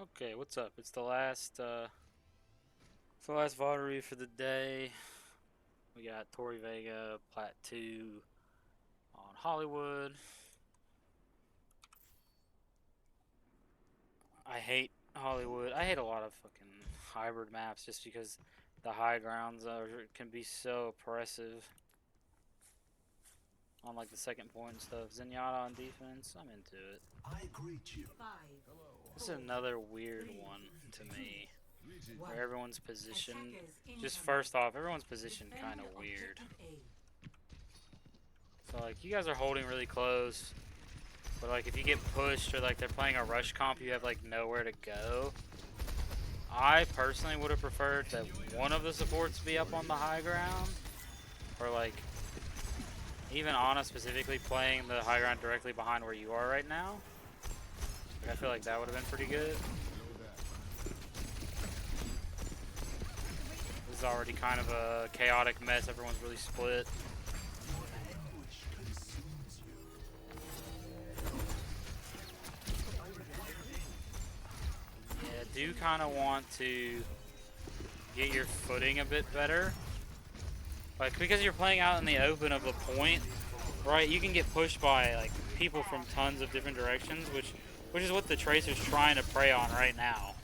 Okay, what's up? It's the last VOD review for the day. We got ToriVega, Plat 2 on Hollywood. I hate Hollywood. I hate a lot of fucking hybrid maps just because the high grounds can be so oppressive on like the second point and stuff. Zenyatta on defense, I'm into it. I greet you. This is another weird one to me. Where everyone's positioned. Just first off, everyone's positioned kind of weird. So like you guys are holding really close, but like if you get pushed or like they're playing a rush comp, you have like nowhere to go. I personally would have preferred that one of the supports be up on the high ground, or like even Ana specifically playing the high ground directly behind where you are right now. Like, I feel like that would have been pretty good. This is already kind of a chaotic mess. Everyone's really split. Yeah, do kind of want to get your footing a bit better. Like, because you're playing out in the open of the point, right, you can get pushed by, like, people from tons of different directions, which is what the Tracer's trying to prey on right now.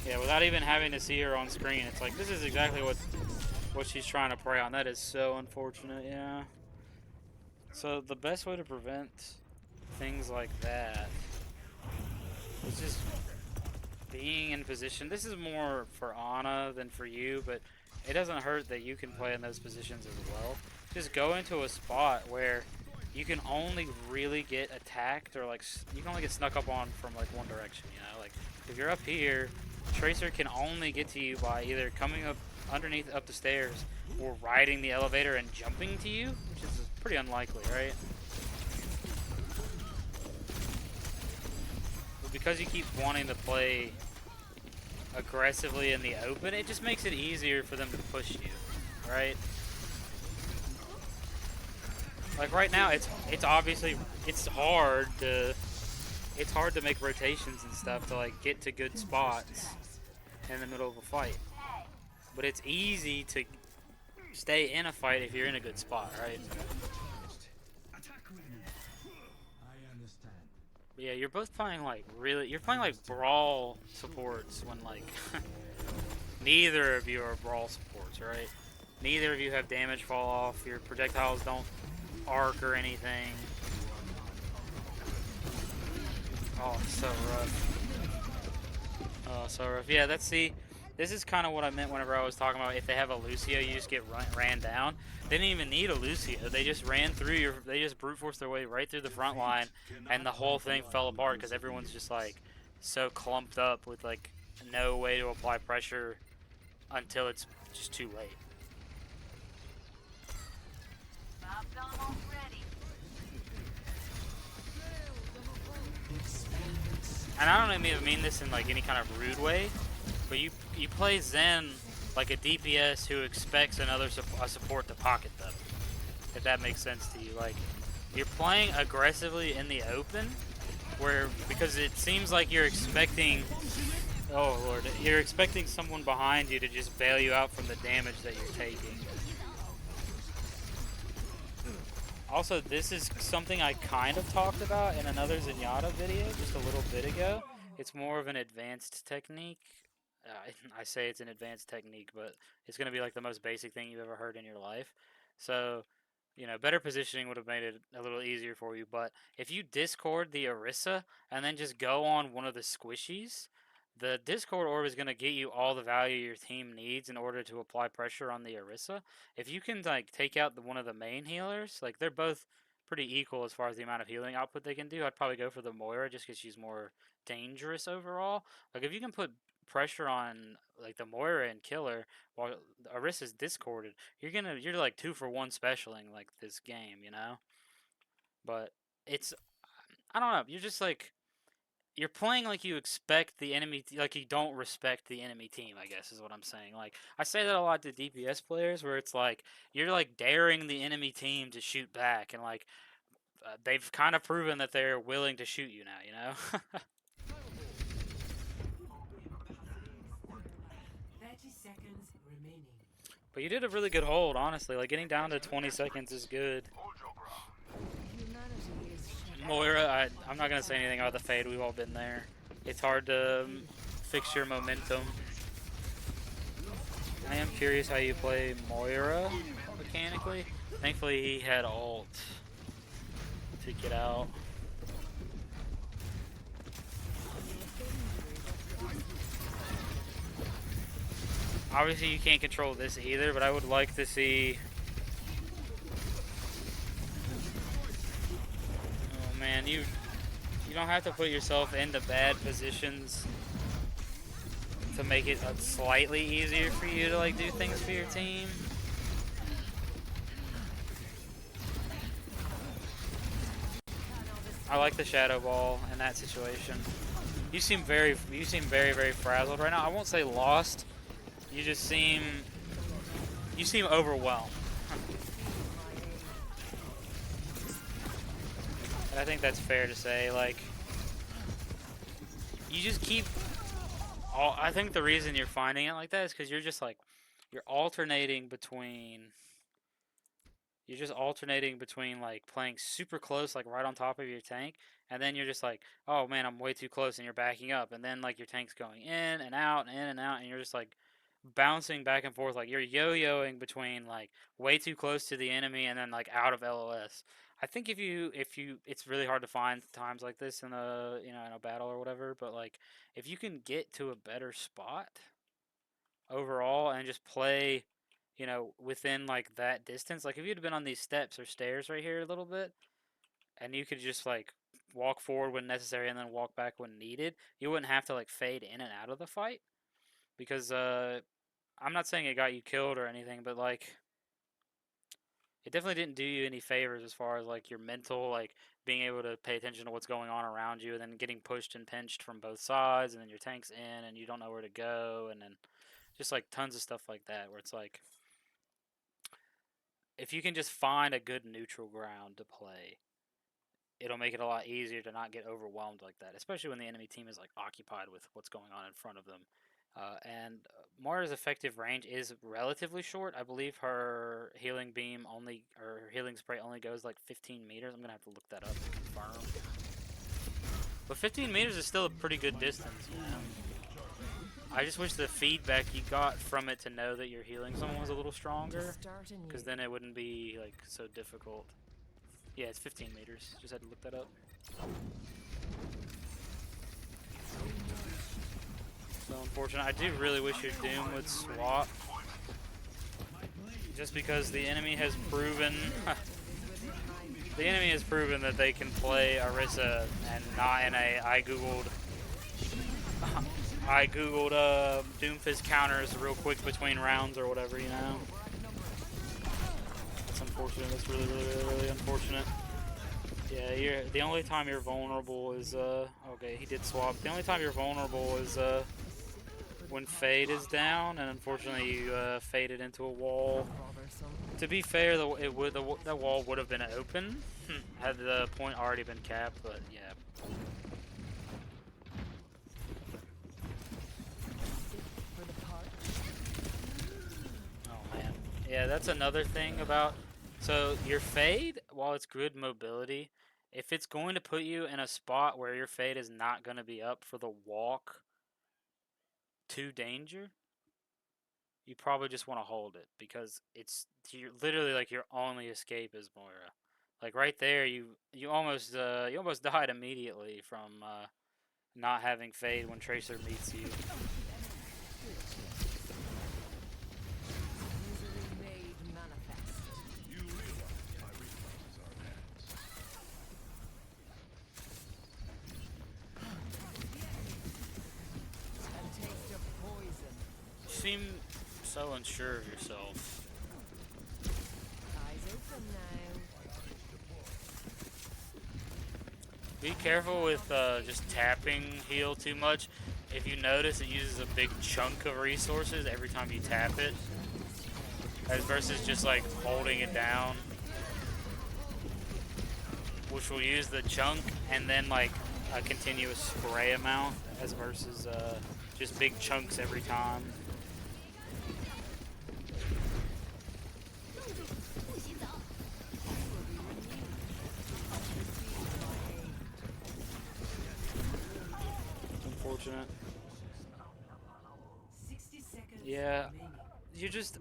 Yeah, without even having to see her on screen, it's like, this is exactly what she's trying to prey on. That is so unfortunate, yeah. So, the best way to prevent things like that is just being in position. This is more for Ana than for you, but it doesn't hurt that you can play in those positions as well. Just go into a spot where you can only really get attacked, or like you can only get snuck up on from like one direction, you know? Like if you're up here, Tracer can only get to you by either coming up underneath up the stairs or riding the elevator and jumping to you, which is pretty unlikely, right? But because you keep wanting to play aggressively in the open, it just makes it easier for them to push you, right? Like right now, it's obviously it's hard to make rotations and stuff to like get to good spots in the middle of a fight, but it's easy to stay in a fight if you're in a good spot, right? But yeah, you're both playing like you're playing like brawl supports when like neither of you are brawl supports, right? Neither of you have damage fall off. Your projectiles don't arc or anything. Oh, it's so rough. Oh, so rough. Yeah, this is kind of what I meant whenever I was talking about if they have a Lucio, you just get ran down. They didn't even need a Lucio. They just ran through they just brute forced their way right through the front line, and the whole thing fell apart because everyone's just like so clumped up with like no way to apply pressure until it's just too late. And I don't even mean this in like any kind of rude way, but you play Zen like a DPS who expects a support to pocket them. If that makes sense to you, like you're playing aggressively in the open, because it seems like you're expecting, oh lord, you're expecting someone behind you to just bail you out from the damage that you're taking. Also, this is something I kind of talked about in another Zenyatta video just a little bit ago. It's more of an advanced technique. I say it's an advanced technique, but it's going to be like the most basic thing you've ever heard in your life. So, better positioning would have made it a little easier for you. But if you discord the Orisa and then just go on one of the squishies, the Discord orb is going to get you all the value your team needs in order to apply pressure on the Orisa. If you can like take out one of the main healers, like they're both pretty equal as far as the amount of healing output they can do. I'd probably go for the Moira just because she's more dangerous overall. Like if you can put pressure on like the Moira and kill her while Orisa's discorded, you're like 2-for-1 specialing like this game, you know? But it's I don't know, you're just like you're playing like you expect the enemy, like you don't respect the enemy team, I guess is what I'm saying. Like, I say that a lot to DPS players where it's like, you're like daring the enemy team to shoot back, and like, they've kind of proven that they're willing to shoot you now, you know? But you did a really good hold, honestly. Like, getting down to 20 seconds is good. Moira, I'm not going to say anything about the fade. We've all been there. It's hard to fix your momentum. I am curious how you play Moira mechanically. Thankfully, he had ult to get out. Obviously, you can't control this either, but I would like to see... Oh man, you don't have to put yourself into bad positions to make it slightly easier for you to like do things for your team. I like the shadow ball in that situation. You seem very, very frazzled right now. I won't say lost. You just seem overwhelmed. And I think that's fair to say. Like, you just keep. I think the reason you're finding it like that is because you're just like, you're alternating between like playing super close, like right on top of your tank, and then you're just like, oh man, I'm way too close, and you're backing up, and then like your tank's going in and out and in and out, and you're just like bouncing back and forth, like you're yo-yoing between like way too close to the enemy and then like out of LOS. I think if you it's really hard to find times like this in a in a battle or whatever, but like if you can get to a better spot overall and just play, within like that distance, like if you'd been on these steps or stairs right here a little bit and you could just like walk forward when necessary and then walk back when needed, you wouldn't have to like fade in and out of the fight because I'm not saying it got you killed or anything, but like it definitely didn't do you any favors as far as like your mental, like being able to pay attention to what's going on around you and then getting pushed and pinched from both sides and then your tank's in and you don't know where to go and then just like tons of stuff like that where it's like if you can just find a good neutral ground to play, it'll make it a lot easier to not get overwhelmed like that, especially when the enemy team is like occupied with what's going on in front of them. And Moira's effective range is relatively short. I believe her healing beam only, or her healing spray only goes like 15 meters. I'm gonna have to look that up to confirm. But 15 meters is still a pretty good distance, man. I just wish the feedback you got from it to know that your healing someone was a little stronger, because then it wouldn't be like so difficult. Yeah, it's 15 meters. Just had to look that up. So unfortunate. I do really wish your Doom would swap, just because the enemy has proven that they can play Orisa and not in a I googled Doomfist counters real quick between rounds or whatever, That's unfortunate. That's really unfortunate. Yeah, the only time you're vulnerable is okay, he did swap. The only time you're vulnerable is when Fade is down, and unfortunately you faded into a wall. To be fair, that wall would have been open had the point already been capped, but yeah. Oh man, yeah, that's another thing about. So your Fade, while it's good mobility, if it's going to put you in a spot where your Fade is not going to be up for the walk to danger, you probably just want to hold it, because it's literally like your only escape is Moira. Like right there, you almost died immediately from not having Fade when Tracer meets you. You seem so unsure of yourself. Eyes open now. Be careful with just tapping heal too much. If you notice, it uses a big chunk of resources every time you tap it, as versus just like holding it down, which will use the chunk and then like a continuous spray amount, as versus just big chunks every time. unfortunate. Yeah, you just...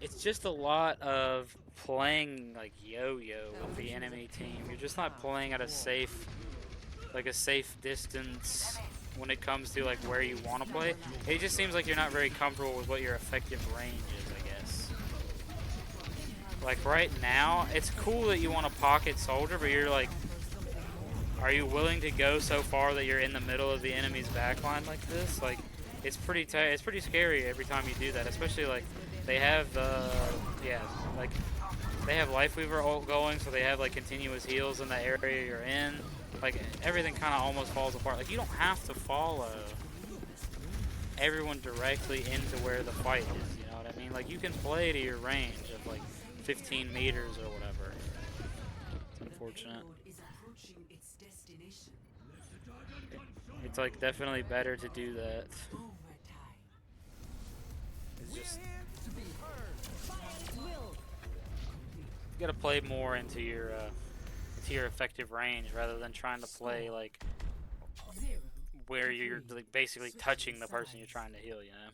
It's just a lot of playing like yo-yo with the enemy team. You're just not playing at a safe distance when it comes to like where you want to play. It just seems like you're not very comfortable with what your effective range is, I guess. Like right now, it's cool that you want to pocket soldier, but you're like, are you willing to go so far that you're in the middle of the enemy's backline like this? Like, it's pretty scary every time you do that, especially like they have yeah, like they have Lifeweaver ult going, so they have like continuous heals in the area you're in. Like everything kind of almost falls apart. Like you don't have to follow everyone directly into where the fight is. You know what I mean? Like you can play to your range of like 15 meters or whatever. It's unfortunate. It's like definitely better to do that. It's just you gotta play more into your effective range rather than trying to play like where you're like basically touching the person you're trying to heal. You know.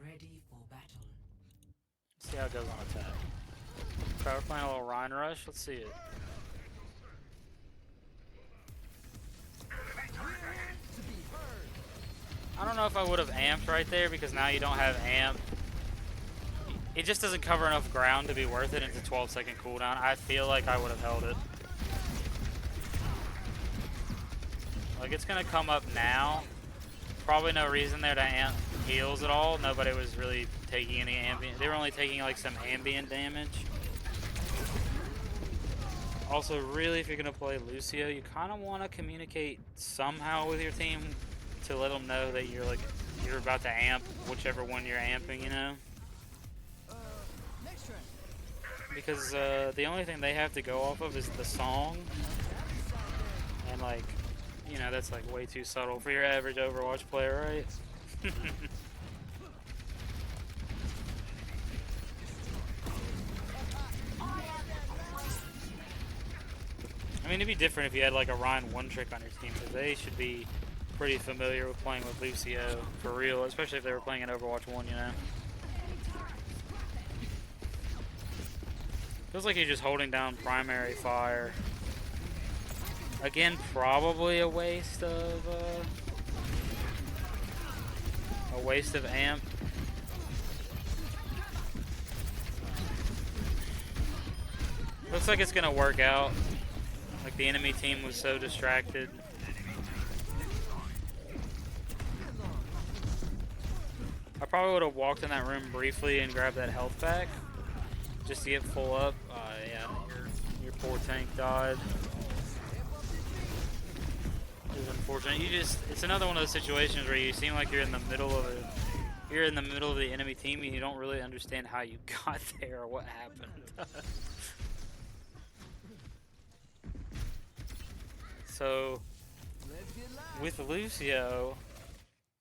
Ready for battle. Let's see how it goes on attack. Try we're playing a little Rhine Rush. Let's see it. I don't know if I would have amped right there because now you don't have amp. It just doesn't cover enough ground to be worth it. It's a 12-second cooldown. I feel like I would have held it. Like it's gonna come up now. Probably no reason there to amp heals at all. Nobody was really taking any ambient. They were only taking like some ambient damage. Also, really, if you're gonna play Lucio, you kind of want to communicate somehow with your team to let them know that you're about to amp whichever one you're amping, you know. Because the only thing they have to go off of is the song, and like, you know, that's like way too subtle for your average Overwatch player, right? I mean, it'd be different if you had like a Ryan one trick on your team, because they should be pretty familiar with playing with Lucio for real, especially if they were playing in Overwatch 1, you know. Feels like you're just holding down primary fire. Again, probably a waste of amp. Looks like it's gonna work out. Like the enemy team was so distracted. I probably would have walked in that room briefly and grabbed that health pack just to get full up. Yeah, your poor tank died. It was unfortunate. It's another one of those situations where you seem like you're in the middle of the enemy team and you don't really understand how you got there or what happened. So with Lucio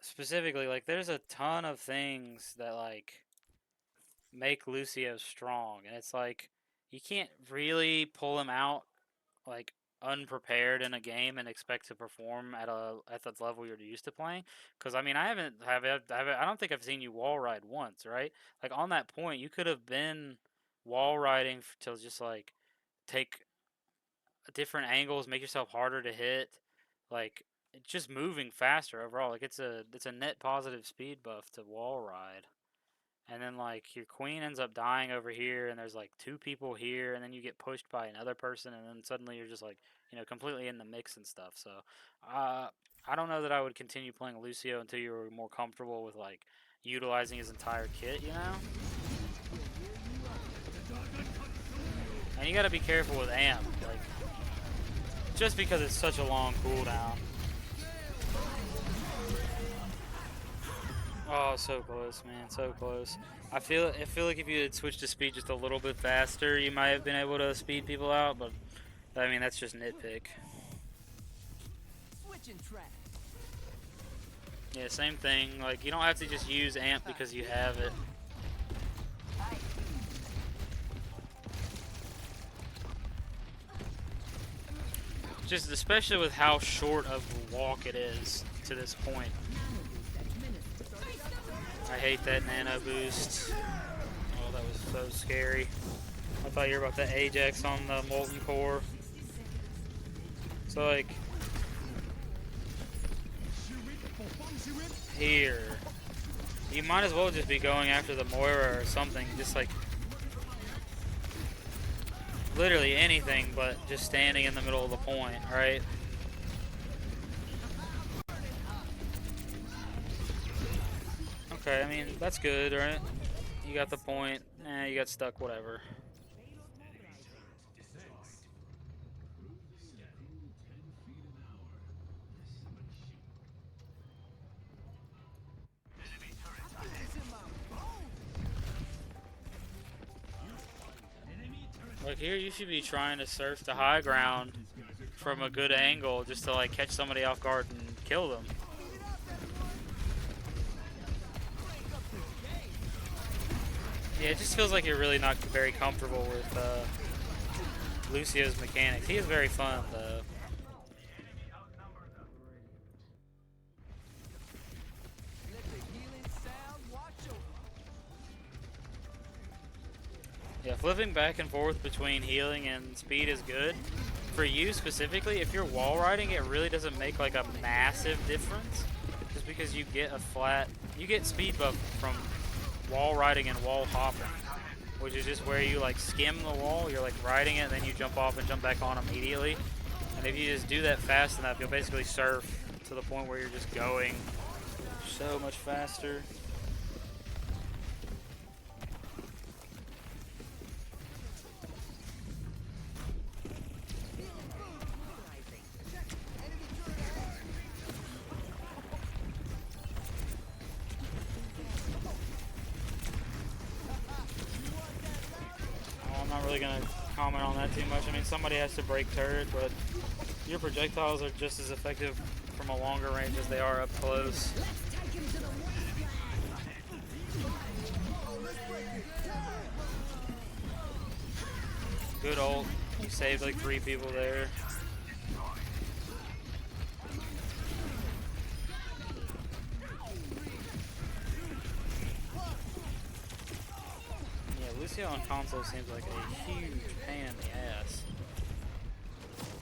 specifically, like there's a ton of things that like make Lucio strong, and it's like you can't really pull him out like unprepared in a game and expect to perform at the level you're used to playing. Because I mean, I don't think I've seen you wall ride once, right? Like on that point, you could have been wall riding to just like take different angles, make yourself harder to hit, like just moving faster overall. Like it's a net positive speed buff to wall ride. And then like your queen ends up dying over here, and there's like two people here, and then you get pushed by another person, and then suddenly you're just like, you know, completely in the mix and stuff. So I don't know that I would continue playing Lucio until you were more comfortable with like utilizing his entire kit, you know. And you got to be careful with amp, like just because it's such a long cooldown. Oh, so close, man, so close. I feel like if you had switched to speed just a little bit faster, you might have been able to speed people out, but I mean, that's just nitpick. Yeah, same thing. Like, you don't have to just use amp because you have it. Just especially with how short of a walk it is to this point. I hate that nano boost. Oh, that was so scary. I thought you were about to Ajax on the molten core. So like here, you might as well just be going after the Moira or something. Just like literally anything, but just standing in the middle of the point, right? Okay, I mean that's good, right? You got the point. You got stuck. Whatever. Like here, you should be trying to surf the high ground from a good angle just to like catch somebody off guard and kill them. Yeah, it just feels like you're really not very comfortable with Lucio's mechanics. He is very fun though. Yeah, flipping back and forth between healing and speed is good. For you specifically, if you're wall riding, it really doesn't make like a massive difference. Just because you get a flat, you get speed buff from wall riding and wall hopping, which is just where you like skim the wall, you're like riding it, and then you jump off and jump back on immediately. And if you just do that fast enough, you'll basically surf to the point where you're just going so much faster. I'm not really going to comment on that too much. I mean, somebody has to break turret, but your projectiles are just as effective from a longer range as they are up close. Good ult. You saved like 3 people there. Yeah, Lucio on console seems like a huge pain in the ass.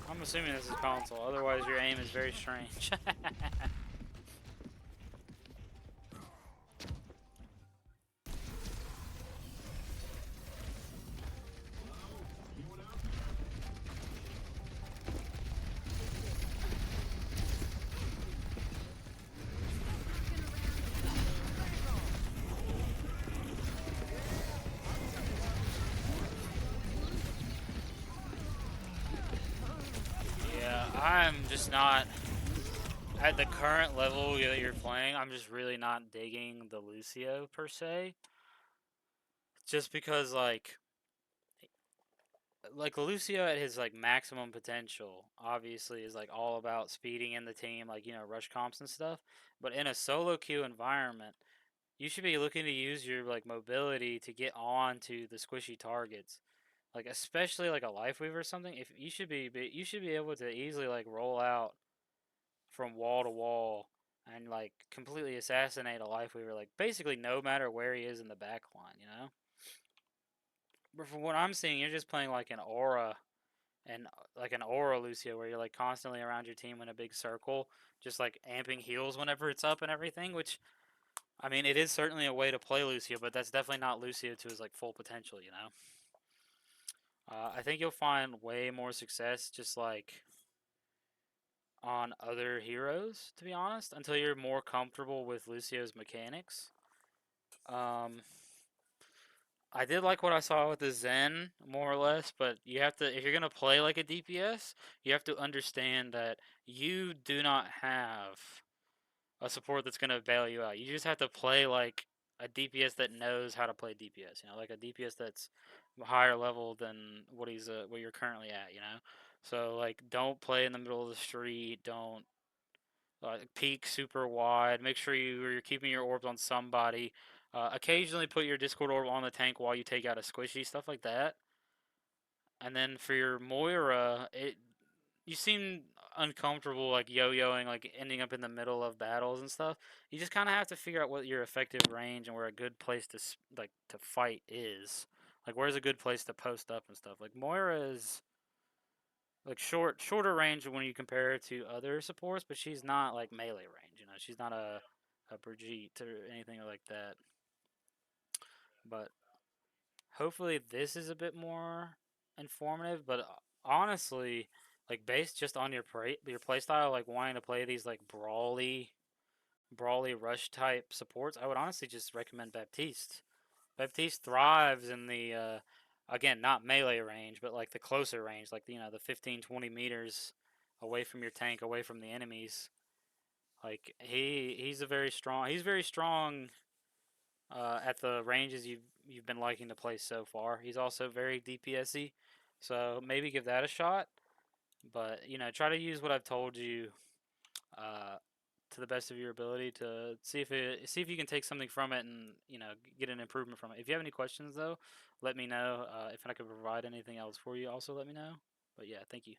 I'm assuming this is console, otherwise your aim is very strange. Yeah, I'm just not, at the current level that you're playing, I'm just really not digging the Lucio per se. Just because like Lucio at his like maximum potential obviously is like all about speeding in the team, like rush comps and stuff. But in a solo queue environment, you should be looking to use your like mobility to get on to the squishy targets. Like especially like a life weaver or something. If you should be able to easily like roll out from wall to wall and like completely assassinate a life weaver, like basically no matter where he is in the back line. But from what I'm seeing, you're just playing like an aura and like an aura Lucio where you're like constantly around your team in a big circle, just like amping heals whenever it's up and everything, which I mean it is certainly a way to play Lucio, but that's definitely not Lucio to his like full potential. I think you'll find way more success just like on other heroes, to be honest, until you're more comfortable with Lucio's mechanics. Um, I did like what I saw with the Zen, more or less, but you have to, if you're gonna play like a DPS, you have to understand that you do not have a support that's gonna bail you out. You just have to play like a DPS that knows how to play DPS. Like a DPS that's higher level than what you're currently at. So like, don't play in the middle of the street. Don't peak super wide. Make sure you're keeping your orbs on somebody. Occasionally put your Discord orb on the tank while you take out a squishy, stuff like that. And then for your Moira, you seem uncomfortable like yo-yoing, like ending up in the middle of battles and stuff. You just kind of have to figure out what your effective range and where a good place to like to fight is. Like where's a good place to post up and stuff. Like Moira is like shorter range when you compare her to other supports, but she's not like melee range. You know, she's not a Brigitte or anything like that. But hopefully this is a bit more informative. But honestly, like based just on your play style, like wanting to play these like brawly rush type supports, I would honestly just recommend Baptiste. Baptiste thrives in the again not melee range, but like the closer range, like the 15-20 meters away from your tank, away from the enemies. Like he's very strong at the ranges you've been liking to play so far. He's also very DPSy, so maybe give that a shot. But try to use what I've told you uh, to the best of your ability to see if you can take something from it and get an improvement from it. If you have any questions though, let me know. If I can provide anything else for you, also let me know. But yeah, thank you.